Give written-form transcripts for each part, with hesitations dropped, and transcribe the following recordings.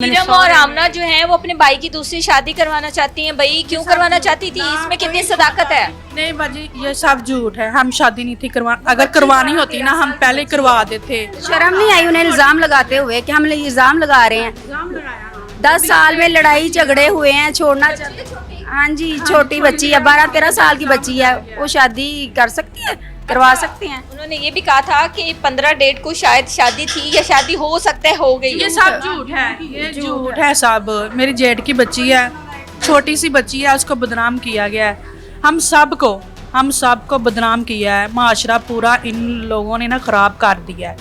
नीलम और आमना जो है वो अपने भाई की दूसरी शादी करवाना चाहती हैं। भाई क्यों करवाना चाहती थी, इसमें कितनी सदाकत है? नहीं बाजी, ये सब झूठ है। हम शादी नहीं थी करवा, अगर करवानी होती ना हम पहले करवा देते। शर्म नहीं आई उन्हें इल्जाम लगाते हुए कि हम इल्जाम लगा रहे हैं। 10 साल में लड़ाई झगड़े हुए हैं, छोड़ना चाहते। हाँ जी, छोटी बच्ची है, 12-13 साल की बच्ची है, वो शादी कर सकती है, करवा सकते हैं। उन्होंने ये भी कहा था कि 15 डेट को शायद शादी थी या शादी हो सकता है हो गई। ये सब झूठ है, ये झूठ है सब। मेरी जेठ की बच्ची है, छोटी सी बच्ची है, उसको बदनाम किया गया है। हम सबको बदनाम किया है। माशरा पूरा इन लोगों ने ना खराब कर दिया है।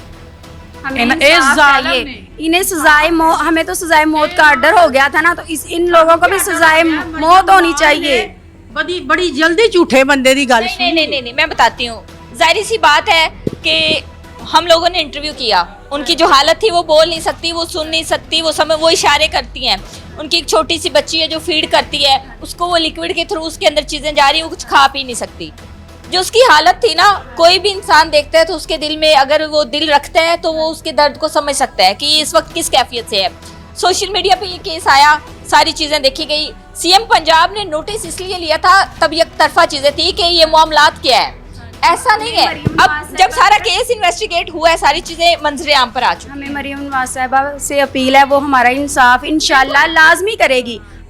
हमें इंसाफ चाहिए। इन्हें सजाए मौत, हमें तो सजाए मौत का डर हो गया था ना, तो इन लोगों को भी सजाए मौत होनी चाहिए। बड़ी जल्दी झूठे बंदे दी गल। नहीं, मैं बताती हूँ। जाहिर सी बात है कि हम लोगों ने इंटरव्यू किया, उनकी जो हालत थी वो बोल नहीं सकती, वो सुन नहीं सकती, वो इशारे करती हैं। उनकी एक छोटी सी बच्ची है जो फीड करती है, उसको वो लिक्विड के थ्रू उसके अंदर चीज़ें जा रही है, वो कुछ खा पी नहीं सकती। जो उसकी हालत थी ना, कोई भी इंसान देखता है तो उसके दिल में, अगर वो दिल रखता है तो वो उसके दर्द को समझ सकता है कि इस वक्त किस कैफियत से है। सोशल मीडिया पे ये केस आया, सारी चीज़ें देखी गई। सीएम पंजाब ने नोटिस इसलिए लिया था, तब एक तरफा चीज़ें थी कि ये मामलात क्या है, ऐसा नहीं है। अब जब सारा केस इन्वेस्टिगेट हुआ है, सारी चीज़ें मंजरे आम पर आ चुकी हैं। हमें मरियम नवाज साहिबा से अपील है, वो हमारा इंसाफ इंशाल्लाह लाजमी करेगी।